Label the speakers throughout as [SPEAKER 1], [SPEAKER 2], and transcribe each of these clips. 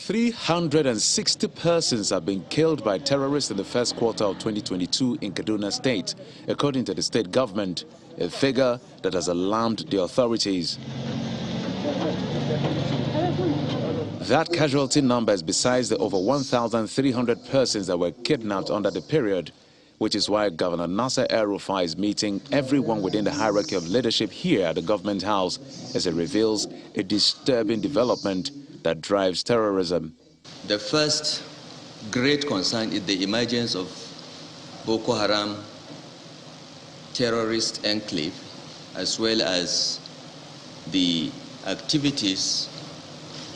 [SPEAKER 1] 360 persons have been killed by terrorists in the first quarter of 2022 in Kaduna State, according to the state government, a figure that has alarmed the authorities. That casualty number is besides the over 1,300 persons that were kidnapped under the period, which is why Governor Nasser El-Rufai is meeting everyone within the hierarchy of leadership here at the government house as it reveals a disturbing development that drives terrorism.
[SPEAKER 2] The first great concern is the emergence of Boko Haram terrorist enclave, as well as the activities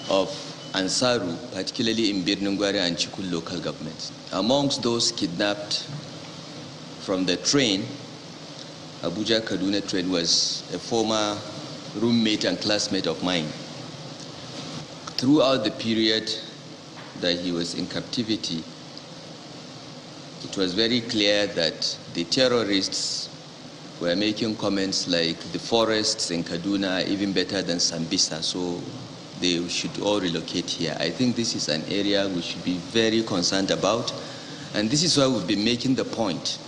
[SPEAKER 2] of Ansaru, particularly in Birnungwari and Chikun local governments. Amongst those kidnapped from the train, Abuja-Kaduna train, was a former roommate and classmate of mine. Throughout the period that he was in captivity, it was very clear that the terrorists were making comments like the forests in Kaduna are even better than Sambisa, so they should all relocate here. I think this is an area we should be very concerned about, and this is why we've been making the point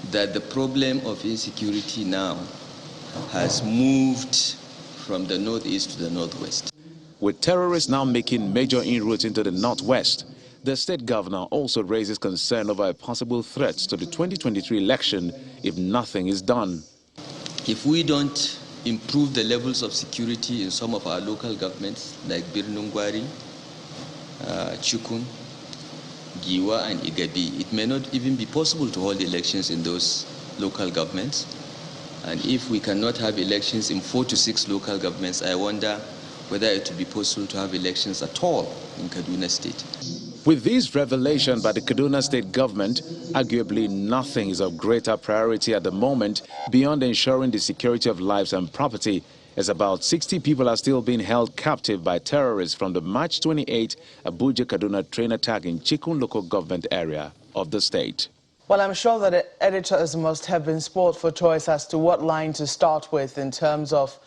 [SPEAKER 2] that the problem of insecurity now has moved from the northeast to the northwest.
[SPEAKER 1] With terrorists now making major inroads into the northwest, the state governor also raises concern over a possible threat to the 2023 election if nothing is done.
[SPEAKER 2] If we don't improve the levels of security in some of our local governments like Birnungwari, Chikun, Giwa and Igabi, it may not even be possible to hold elections in those local governments. And if we cannot have elections in 4 to 6 local governments, I wonder whether it will be possible to have elections at all in Kaduna State.
[SPEAKER 1] With this revelation by the Kaduna State government, arguably nothing is of greater priority at the moment beyond ensuring the security of lives and property, as about 60 people are still being held captive by terrorists from the March 28 Abuja-Kaduna train attack in Chikun local government area of the state.
[SPEAKER 3] Well, I'm sure that editors must have been spoiled for choice as to what line to start with in terms of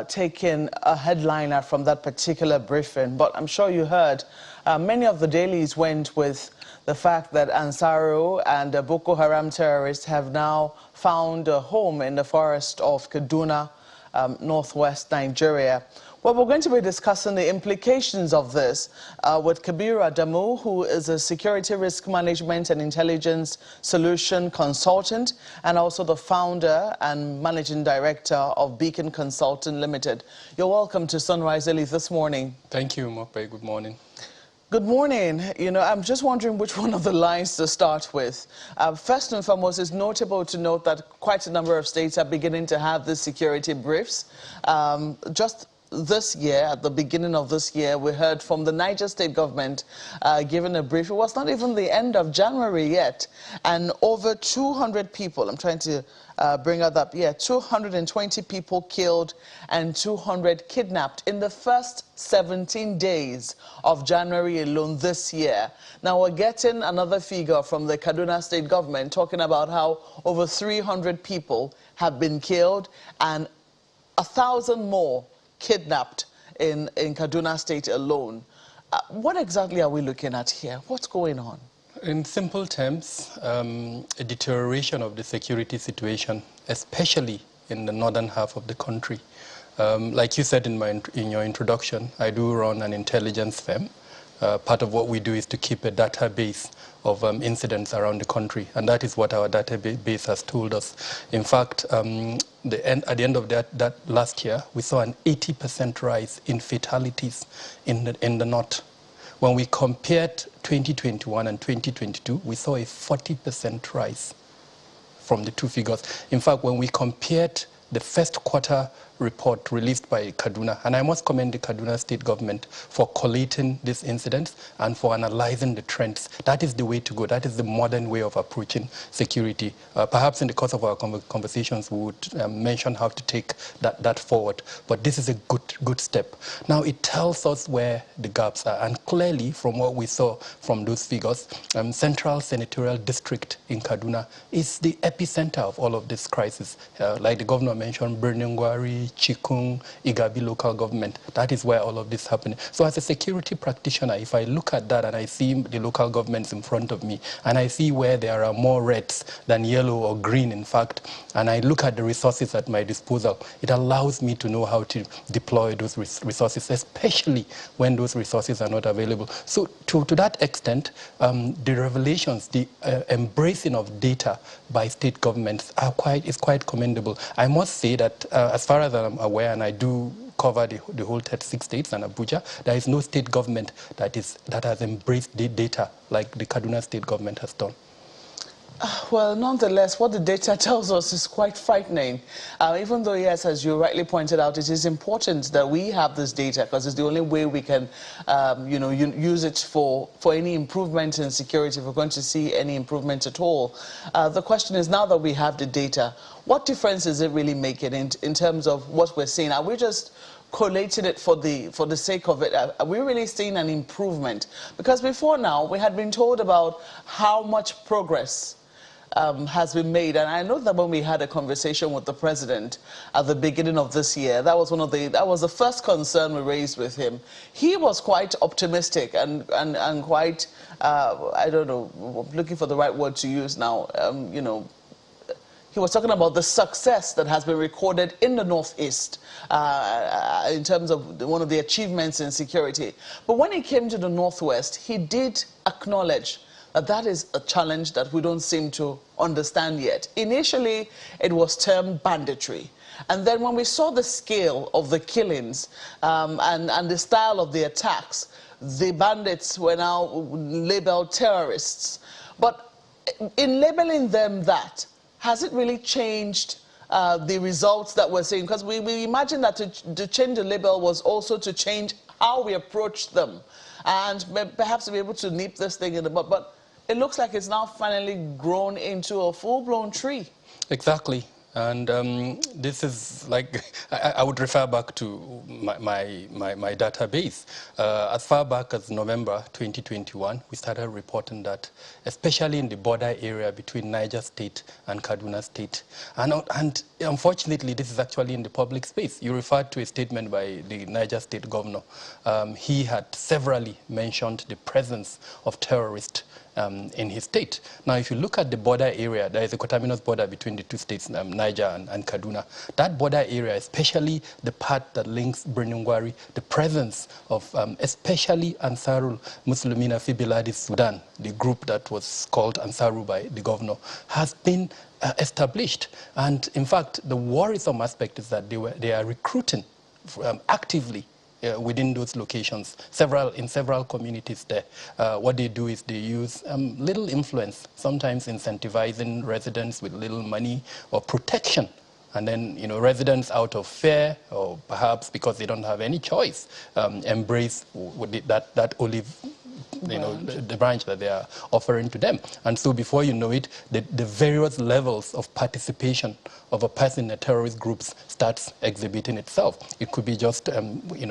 [SPEAKER 3] taking a headliner from that particular briefing. But I'm sure you heard many of the dailies went with the fact that Ansaru and the Boko Haram terrorists have now found a home in the forest of Kaduna, northwest Nigeria. Well, we're going to be discussing the implications of this with Kabiru Adamu, who is a security risk management and intelligence solution consultant, and also the founder and managing director of Beacon Consulting Limited. You're welcome to Sunrise Daily this morning.
[SPEAKER 4] Thank you, Mope. Good morning.
[SPEAKER 3] Good morning. You know, I'm just wondering which one of the lines to start with. First and foremost, it's notable to note that quite a number of states are beginning to have these security briefs. Just this year, at the beginning of this year, we heard from the Niger state government giving a brief. It was not even the end of January yet, and over 200 people, I'm trying to bring that up, 220 people killed and 200 kidnapped in the first 17 days of January alone this year. Now we're getting another figure from the Kaduna state government talking about how over 300 people have been killed and 1,000 more kidnapped in Kaduna State alone. What exactly are we looking at here? What's going on?
[SPEAKER 4] In simple terms, a deterioration of the security situation, especially in the northern half of the country. Like you said in your introduction, I do run an intelligence firm. Part of what we do is to keep a database of incidents around the country, and that is what our database has told us. In fact, at the end of that last year, we saw an 80% rise in fatalities in the north. When we compared 2021 and 2022, we saw a 40% rise from the two figures. In fact, when we compared the first quarter report released by Kaduna, and I must commend the Kaduna state government for collating these incidents and for analyzing the trends. That is the way to go. That is the modern way of approaching security. Perhaps in the course of our conversations, we would mention how to take that forward. But this is a good step. Now, it tells us where the gaps are. And clearly, from what we saw from those figures, Central Senatorial District in Kaduna is the epicenter of all of this crisis. Like the governor mentioned, Birnungwari, Chikun, Igabi local government. That is where all of this is happening. So as a security practitioner, if I look at that and I see the local governments in front of me, and I see where there are more reds than yellow or green, in fact, and I look at the resources at my disposal, it allows me to know how to deploy those resources, especially when those resources are not available. So to that extent, the revelations, the embracing of data by state governments is quite commendable. I must say that as far as I'm aware, and I do cover the whole 36 states and Abuja, there is no state government that has embraced the data like the Kaduna state government has done.
[SPEAKER 3] Well, nonetheless, what the data tells us is quite frightening. Even though, yes, as you rightly pointed out, it is important that we have this data because it's the only way we can, use it for any improvement in security, if we're going to see any improvement at all. The question is, now that we have the data, what difference is it really making in terms of what we're seeing? Are we just collating it for the sake of it? Are we really seeing an improvement? Because before now, we had been told about how much progress has been made, and I know that when we had a conversation with the president at the beginning of this year, that was the first concern we raised with him. He was quite optimistic and quite I don't know, I'm looking for the right word to use now. He was talking about the success that has been recorded in the Northeast in terms of one of the achievements in security. But when it came to the Northwest, he did acknowledge that is a challenge that we don't seem to understand yet. Initially, it was termed banditry. And then when we saw the scale of the killings and the style of the attacks, the bandits were now labeled terrorists. But in labeling them that, has it really changed the results that we're seeing? Because we imagine that to change the label was also to change how we approach them and perhaps to be able to nip this thing in the bud. But it looks like it's now finally grown into a full-blown tree.
[SPEAKER 4] Exactly. And this is like, I would refer back to my database. As far back as November 2021, we started reporting that, especially in the border area between Niger State and Kaduna State. And unfortunately, this is actually in the public space. You referred to a statement by the Niger State governor. He had severally mentioned the presence of terrorists in his state. Now, if you look at the border area, there is a coterminous border between the two states, Niger and Kaduna. That border area, especially the part that links Birnungwari, the presence of especially Ansarul Muslimina fi Biladi Sudan, the group that was called Ansaru by the governor, has been established. And in fact, the worrisome aspect is that they are recruiting actively within those locations, in several communities there. What they do is they use little influence, sometimes incentivizing residents with little money or protection. And then, residents out of fear or perhaps because they don't have any choice, embrace that olive, the branch that they are offering to them. And so before you know it, the various levels of participation of a person in a terrorist group starts exhibiting itself. It could be just,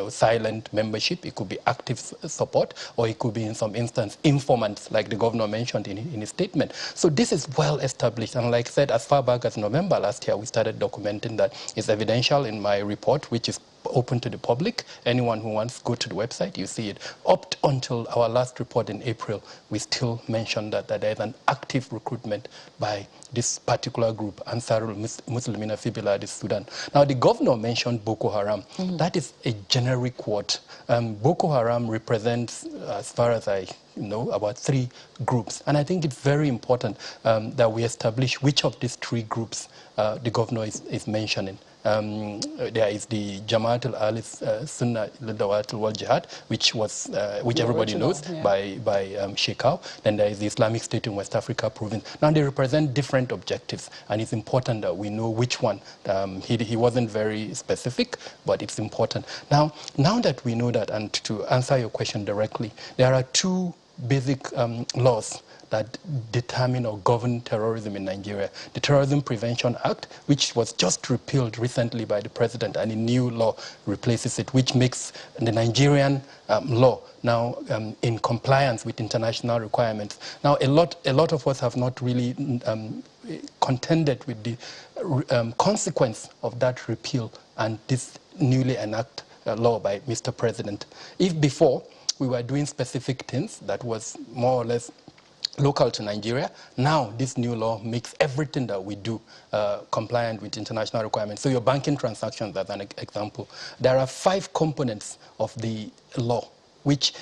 [SPEAKER 4] silent membership. It could be active support, or it could be, in some instance, informants, like the governor mentioned in his statement. So this is well established. And like I said, as far back as November last year, we started documenting that. It's evidential in my report, which is open to the public. Anyone who wants, go to the website, you see it. Up until our last report in April, we still mentioned that there is an active recruitment by this particular group, Ansarul Muslimina fi Biladi Sudan. Now, the governor mentioned Boko Haram. That is a generic word. Boko Haram represents, as far as I know, about 3 groups. And I think it's very important that we establish which of these 3 groups the governor is mentioning. There is the Jamaat al-Sunnah Lidawat al Jihad, which everybody knows, yeah, by Shekau. Then there is the Islamic State in West Africa province. Now they represent different objectives, and it's important that we know which one. He wasn't very specific, but it's important. Now that we know that, and to answer your question directly, there are 2 basic laws that determine or govern terrorism in Nigeria. The Terrorism Prevention Act, which was just repealed recently by the president, and a new law replaces it, which makes the Nigerian law now in compliance with international requirements. Now, a lot of us have not really contended with the consequence of that repeal and this newly enacted law by Mr. President. If before we were doing specific things that was more or less local to Nigeria, now this new law makes everything that we do compliant with international requirements. So your banking transactions, as an example, there are 5 components of the law which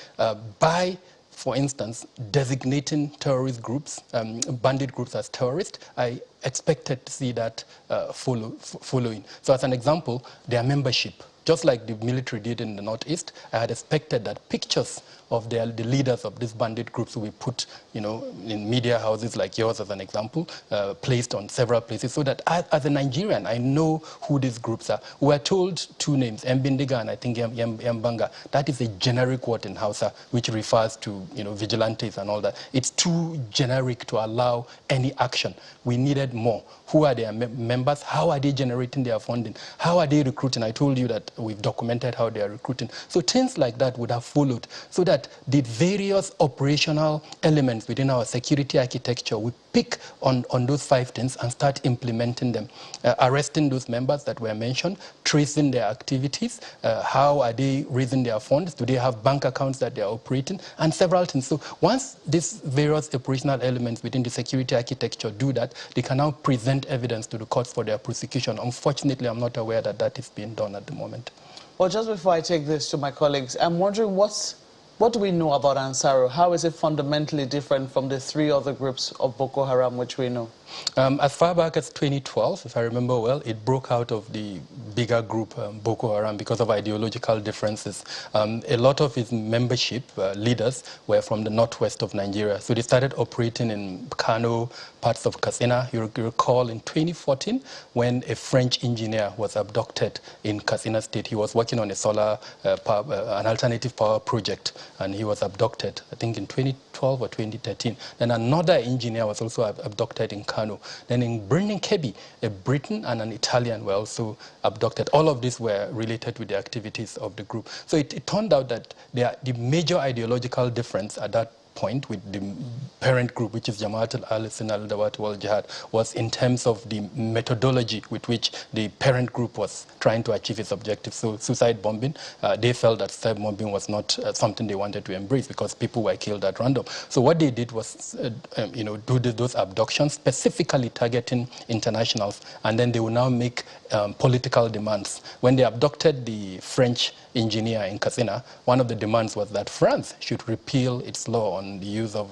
[SPEAKER 4] by, for instance, designating terrorist groups, bandit groups as terrorists, I expected to see that following. So as an example, their membership, just like the military did in the Northeast, I had expected that pictures of the leaders of these bandit groups will be put, in media houses like yours, as an example, placed on several places, so that as a Nigerian, I know who these groups are. We are told 2 names, Mbindiga and I think Mbanga. That is a generic word in Hausa, which refers to, vigilantes and all that. It's too generic to allow any action. We needed more. Who are their members? How are they generating their funding? How are they recruiting? I told you that we've documented how they are recruiting. So things like that would have followed, so that the various operational elements within our security architecture, we pick on those 5 things and start implementing them. Arresting those members that were mentioned, tracing their activities, how are they raising their funds, do they have bank accounts that they are operating, and several things. So once these various operational elements within the security architecture do that, they can now present evidence to the courts for their prosecution. Unfortunately, I'm not aware that that is being done at the moment.
[SPEAKER 3] Well, just before I take this to my colleagues, I'm wondering what do we know about Ansaru? How is it fundamentally different from the 3 other groups of Boko Haram which we know?
[SPEAKER 4] As far back as 2012, if I remember well, it broke out of the bigger group, Boko Haram, because of ideological differences. A lot of its membership leaders were from the northwest of Nigeria. So they started operating in Kano, parts of Katsina. You recall in 2014, when a French engineer was abducted in Katsina State. He was working on a solar an alternative power project, and he was abducted, I think in 2012 or 2013. Then another engineer was also abducted in Kano. Then in Birnin Kebbi, a Briton and an Italian were also abducted. All of these were related with the activities of the group. So it turned out that the major ideological difference at that point with the parent group, which is Jamaat al-Ahlussunnah al-Dawat wal-Jihad, was in terms of the methodology with which the parent group was trying to achieve its objectives. So suicide bombing, they felt that suicide bombing was not something they wanted to embrace because people were killed at random. So what they did was, do those abductions, specifically targeting internationals, and then they will now make political demands. When they abducted the French engineer in Katsina, one of the demands was that France should repeal its law on the use of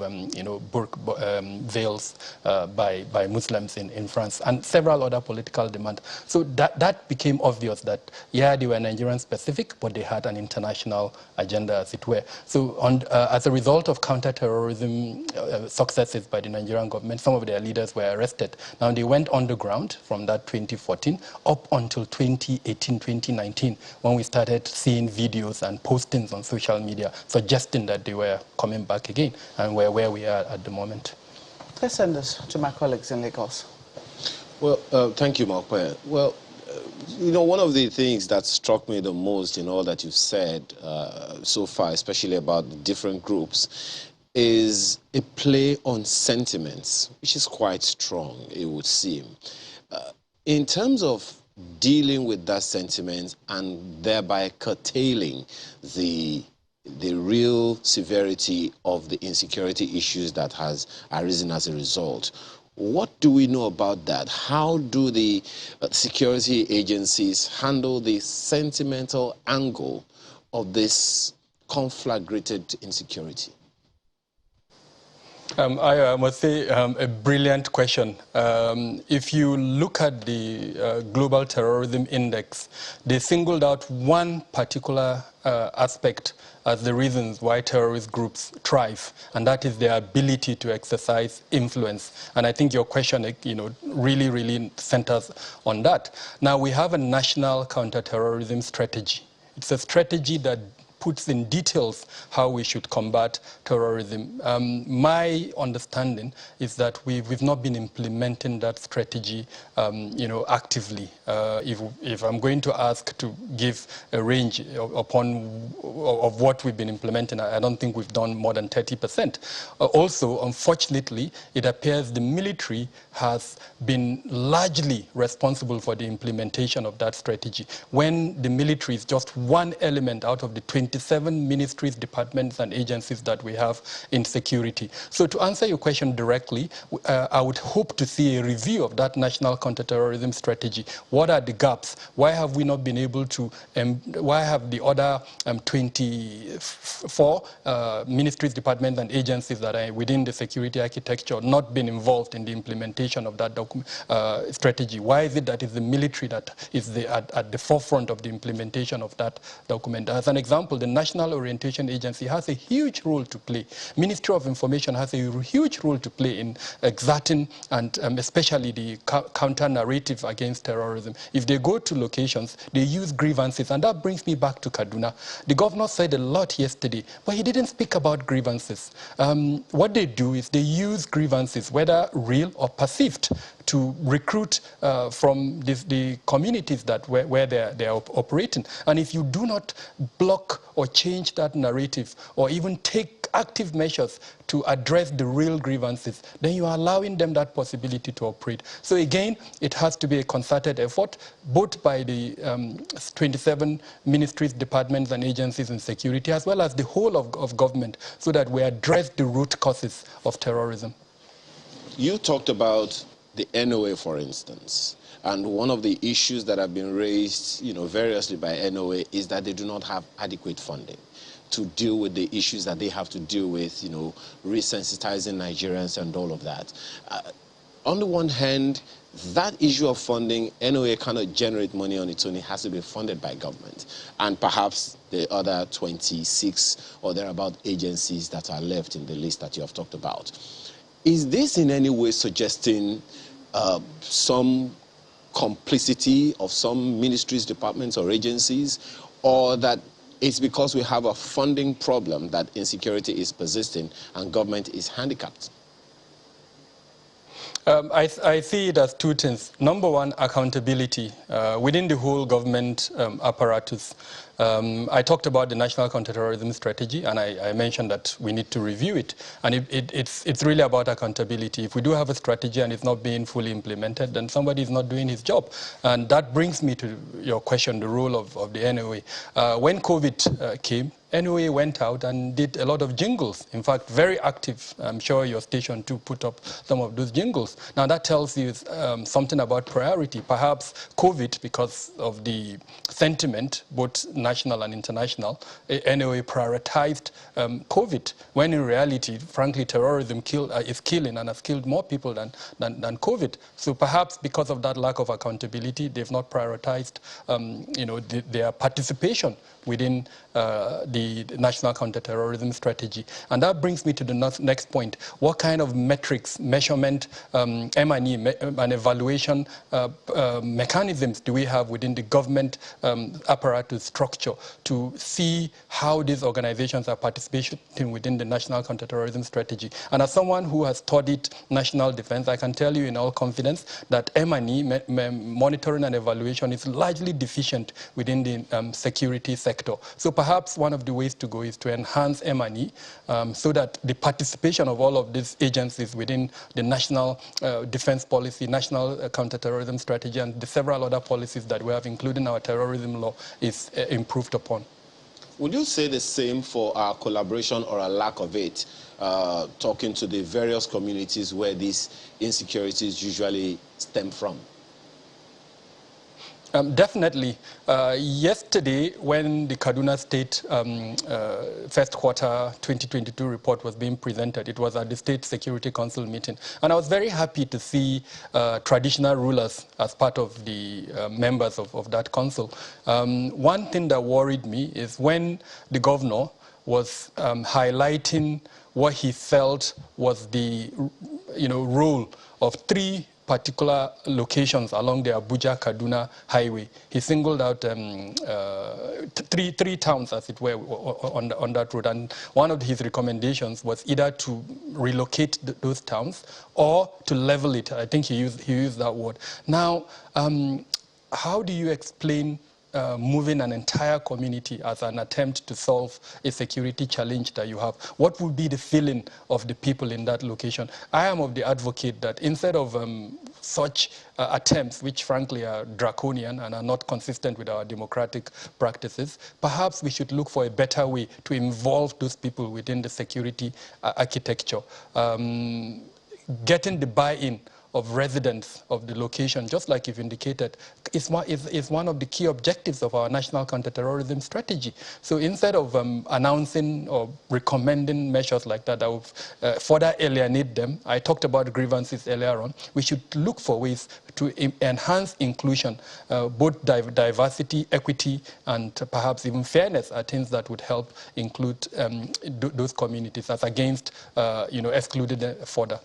[SPEAKER 4] veils by Muslims in France, and several other political demands. So that became obvious that, yeah, they were Nigerian specific, but they had an international agenda, as it were. So as a result of counter-terrorism successes by the Nigerian government, some of their leaders were arrested. Now they went underground from that 2014 up until 2018, 2019, when we started seeing videos and postings on social media suggesting that they were coming back again, and we're where we are at the moment.
[SPEAKER 3] Let's send this to my colleagues in Lagos.
[SPEAKER 5] Well, thank you, Mokwe. Well, one of the things that struck me the most in all that you've said so far, especially about the different groups, is a play on sentiments, which is quite strong, it would seem. In terms of dealing with that sentiment and thereby curtailing the real severity of the insecurity issues that has arisen as a result, what do we know about that? How do the security agencies handle the sentimental angle of this conflagrated insecurity?
[SPEAKER 4] I must say a brilliant question. If you look at the Global Terrorism Index, they singled out one particular aspect as the reasons why terrorist groups thrive, and that is their ability to exercise influence. And I think your question, really centers on that. Now, we have a national counterterrorism strategy. It's a strategy that puts in details how we should combat terrorism. My understanding is that we've not been implementing that strategy, actively. If I'm going to ask to give a range of what we've been implementing, I don't think we've done more than 30%. Also, unfortunately, it appears the military has been largely responsible for the implementation of that strategy, when the military is just one element out of the 27 ministries, departments, and agencies that we have in security. So to answer your question directly, I would hope to see a review of that national counterterrorism strategy. What are the gaps? Why have we not been able to, why have the other 24 ministries, departments, and agencies that are within the security architecture not been involved in the implementation of that strategy? Why is it that it's the military that is at the forefront of the implementation of that document? As an example, the National Orientation Agency has a huge role to play. Ministry of Information has a huge role to play in exerting and especially the counter-narrative against terrorism. If they go to locations, they use grievances, and that brings me back to Kaduna. The governor said a lot yesterday, but he didn't speak about grievances. What they do is they use grievances, whether real or perceived, to recruit from the communities where they are operating. And if you do not block or change that narrative, or even take active measures to address the real grievances, then you are allowing them that possibility to operate. So again, it has to be a concerted effort, both by the 27 ministries, departments, and agencies in security, as well as the whole of government, so that we address the root causes of terrorism.
[SPEAKER 5] You talked about the NOA, for instance, and one of the issues that have been raised, variously by NOA is that they do not have adequate funding to deal with the issues that they have to deal with, resensitizing Nigerians and all of that. On the one hand, that issue of funding, NOA cannot generate money on its own. It has to be funded by government, and perhaps the other 26 or thereabout agencies that are left in the list that you have talked about. Is this in any way suggesting some complicity of some ministries, departments, or agencies, or that it's because we have a funding problem that insecurity is persisting and government is handicapped?
[SPEAKER 4] I see it as two things. Number one, accountability within the whole government apparatus. I talked about the National Counterterrorism Strategy, and I mentioned that we need to review it. And it's really about accountability. If we do have a strategy and it's not being fully implemented, then somebody is not doing his job. And that brings me to your question, the role of the NOA. When COVID came, NOA went out and did a lot of jingles. In fact, very active. I'm sure your station too put up some of those jingles. Now that tells you something about priority. Perhaps COVID, because of the sentiment, both national and international, NOA prioritized COVID, when in reality, frankly, terrorism is killing and has killed more people than COVID. So perhaps because of that lack of accountability, they've not prioritized their participation within the National Counterterrorism Strategy. And that brings me to the next point. What kind of metrics, measurement, M&E, and evaluation mechanisms do we have within the government apparatus structure to see how these organizations are participating within the National Counterterrorism Strategy? And as someone who has studied national defense, I can tell you in all confidence that M&E, monitoring and evaluation, is largely deficient within the security sector. So perhaps one of the ways to go is to enhance M&E so that the participation of all of these agencies within the national defense policy, national counterterrorism strategy, and the several other policies that we have, including our terrorism law, is improved upon.
[SPEAKER 5] Would you say the same for our collaboration or a lack of it, talking to the various communities where these insecurities usually stem from?
[SPEAKER 4] Definitely. Yesterday, when the Kaduna State first quarter 2022 report was being presented, it was at the State Security Council meeting. And I was very happy to see traditional rulers as part of the members of that council. One thing that worried me is when the governor was highlighting what he felt was the role of three particular locations along the Abuja-Kaduna highway. He singled out three towns, as it were, on that road. And one of his recommendations was either to relocate those towns or to level it. I think he used that word. Now, how do you explain moving an entire community as an attempt to solve a security challenge that you have? What would be the feeling of the people in that location? I am of the advocate that instead of such attempts, which frankly are draconian and are not consistent with our democratic practices, perhaps we should look for a better way to involve those people within the security architecture. Getting the buy-in of residents of the location, just like you've indicated, is one of the key objectives of our national counterterrorism strategy. So instead of announcing or recommending measures like that would further alienate them, I talked about grievances earlier on, we should look for ways to enhance inclusion. Both diversity, equity, and perhaps even fairness are things that would help include those communities as against excluding them further.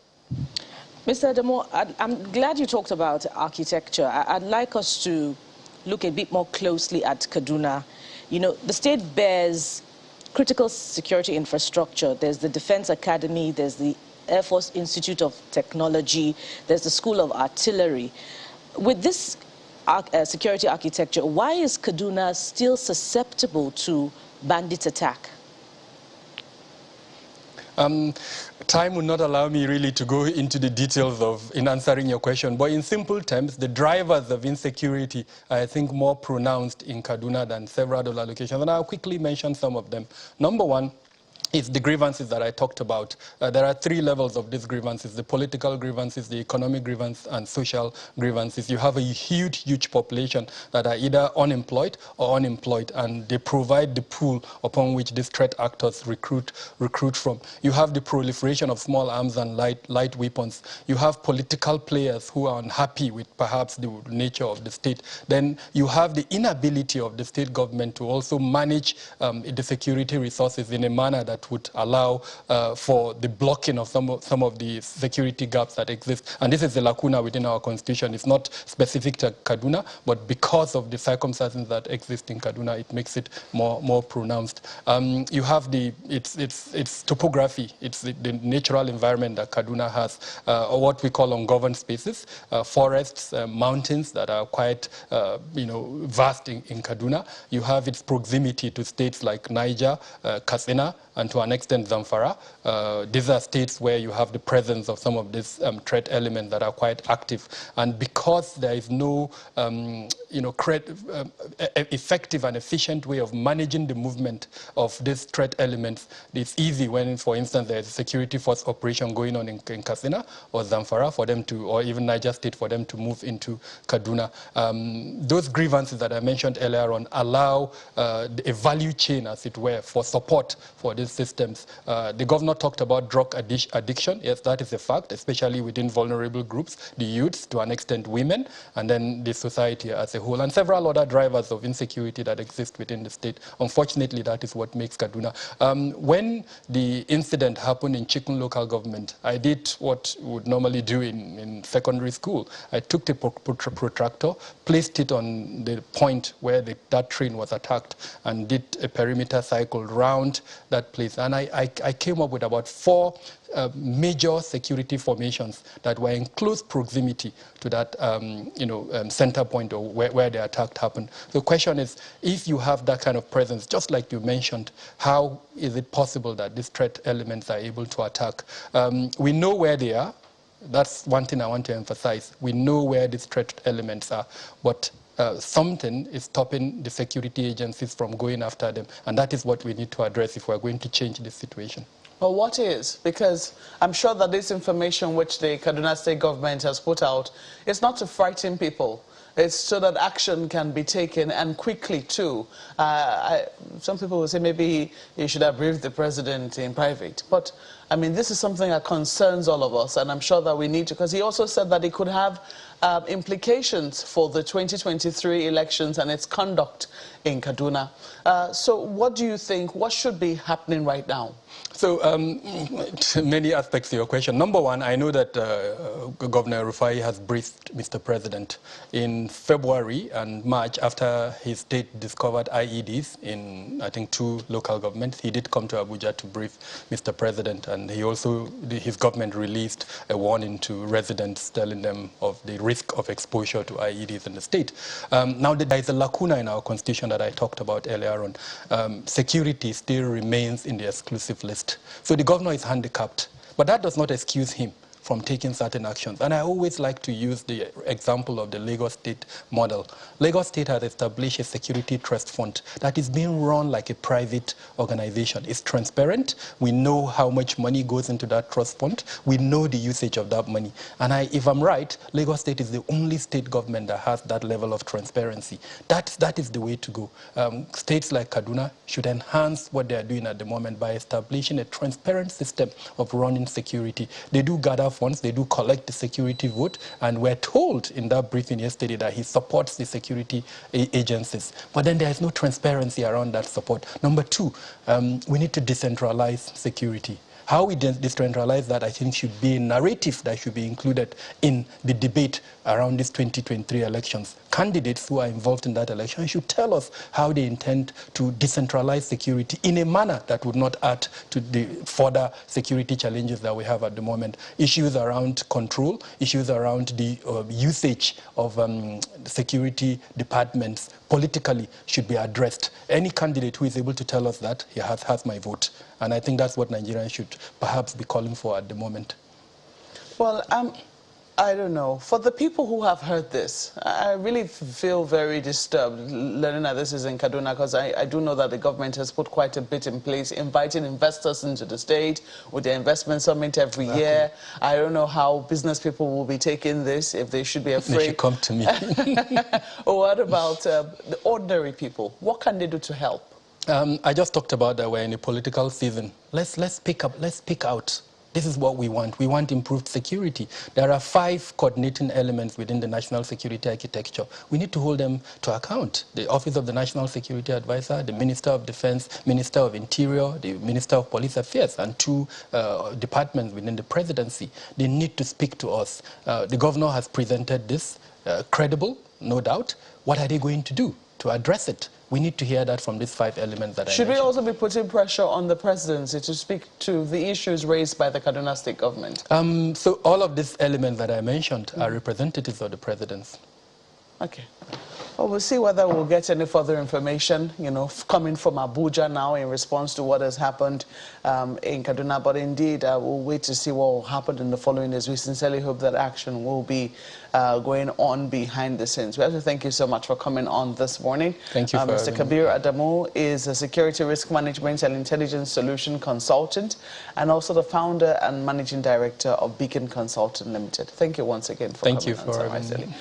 [SPEAKER 6] Mr. Adamo, I'm glad you talked about architecture. I'd like us to look a bit more closely at Kaduna. You know, the state bears critical security infrastructure. There's the Defense Academy, there's the Air Force Institute of Technology, there's the School of Artillery. With this security architecture, why is Kaduna still susceptible to bandit attack?
[SPEAKER 4] Time would not allow me really to go into the details in answering your question, but in simple terms, the drivers of insecurity are, I think, more pronounced in Kaduna than several other locations, and I'll quickly mention some of them. Number one is the grievances that I talked about. There are three levels of these grievances: the political grievances, the economic grievance, and social grievances. You have a huge population that are either unemployed or unemployed, and they provide the pool upon which these threat actors recruit from. You have the proliferation of small arms and light weapons. You have political players who are unhappy with perhaps the nature of the state. Then you have the inability of the state government to also manage the security resources in a manner that would allow for the blocking of some of the security gaps that exist. And this is the lacuna within our constitution. It's not specific to Kaduna, but because of the circumstances that exist in Kaduna, it makes it more pronounced. You have its topography. It's the natural environment that Kaduna has, or what we call ungoverned spaces, forests, mountains that are quite vast in Kaduna. You have its proximity to states like Niger, Katsina, and to an extent Zamfara. These are states where you have the presence of some of these threat elements that are quite active. And because there is no effective and efficient way of managing the movement of these threat elements, it's easy when, for instance, there's a security force operation going on in Katsina or Zamfara for them to, or even Niger State, for them to move into Kaduna. Those grievances that I mentioned earlier on allow a value chain, as it were, for support for these systems. The governor talked about drug addiction. Yes, that is a fact, especially within vulnerable groups, the youths, to an extent women, and then the society as a whole, and several other drivers of insecurity that exist within the state. Unfortunately, that is what makes Kaduna. When the incident happened in Chikun local government, I did what we would normally do in secondary school. I took the protractor, placed it on the point where that train was attacked, and did a perimeter cycle round that place. And I came up with about 4 major security formations that were in close proximity to that center point, or where the attack happened. The question is, if you have that kind of presence, just like you mentioned, how is it possible that these threat elements are able to attack? We know where they are. That's one thing I want to emphasize. We know where these threat elements are, but something is stopping the security agencies from going after them, and that is what we need to address if we're going to change this situation.
[SPEAKER 3] Well, what is? Because I'm sure that this information which the Kaduna State government has put out is not to frighten people. It's so that action can be taken, and quickly too. Some people will say maybe you should have briefed the president in private. But, I mean, this is something that concerns all of us, and I'm sure that we need to, because he also said that he could have implications for the 2023 elections and its conduct in Kaduna. So what do you think, what should be happening right now?
[SPEAKER 4] So many aspects to your question. Number one, I know that Governor Rufai has briefed Mr. President in February and March after his state discovered IEDs in, I think, 2 local governments. He did come to Abuja to brief Mr. President, and he also, his government released a warning to residents telling them of the risk of exposure to IEDs in the state. Now, there is a lacuna in our constitution that I talked about earlier on. Security still remains in the exclusive list. So the governor is handicapped, but that does not excuse him from taking certain actions. And I always like to use the example of the Lagos State model. Lagos State has established a security trust fund that is being run like a private organization. It's transparent. We know how much money goes into that trust fund. We know the usage of that money. And if I'm right, Lagos State is the only state government that has that level of transparency. That is the way to go. States like Kaduna should enhance what they are doing at the moment by establishing a transparent system of running security. They do gather funds, they do collect the security vote, and we're told in that briefing yesterday that he supports the security agencies. But then there is no transparency around that support. Number two, we need to decentralize security. How we decentralize that, I think, should be a narrative that should be included in the debate around these 2023 elections. Candidates who are involved in that election should tell us how they intend to decentralize security in a manner that would not add to the further security challenges that we have at the moment. Issues around control, issues around the usage of security departments politically should be addressed. Any candidate who is able to tell us that, he has my vote. And I think that's what Nigerians should perhaps be calling for at the moment.
[SPEAKER 3] Well, I don't know. For the people who have heard this, I really feel very disturbed learning that this is in Kaduna, because I do know that the government has put quite a bit in place, inviting investors into the state with the investment summit every year. I don't know how business people will be taking this, if they should be afraid.
[SPEAKER 4] They should come to me.
[SPEAKER 3] What about the ordinary people? What can they do to help?
[SPEAKER 4] I just talked about that we're in a political season. Let's pick out. This is what we want. We want improved security. There are 5 coordinating elements within the national security architecture. We need to hold them to account. The Office of the National Security Advisor, the Minister of Defense, Minister of Interior, the Minister of Police Affairs, and 2 departments within the presidency. They need to speak to us. The governor has presented this, credible, no doubt. What are they going to do to address it? We need to hear that from these 5 elements that I mentioned.
[SPEAKER 3] Should we also be putting pressure on the presidency to speak to the issues raised by the Kaduna State government?
[SPEAKER 4] So all of these elements that I mentioned are representatives of the presidents.
[SPEAKER 3] Okay. Well, we'll see whether we'll get any further information, coming from Abuja now in response to what has happened in Kaduna. But indeed, we'll wait to see what will happen in the following days. We sincerely hope that action will be going on behind the scenes. We have to thank you so much for coming on this morning.
[SPEAKER 4] Thank you for
[SPEAKER 3] Mr. Kabir Adamu is a security risk management and intelligence solution consultant, and also the founder and managing director of Beacon Consulting Limited. Thank you once again for coming on.
[SPEAKER 4] Thank you for having me.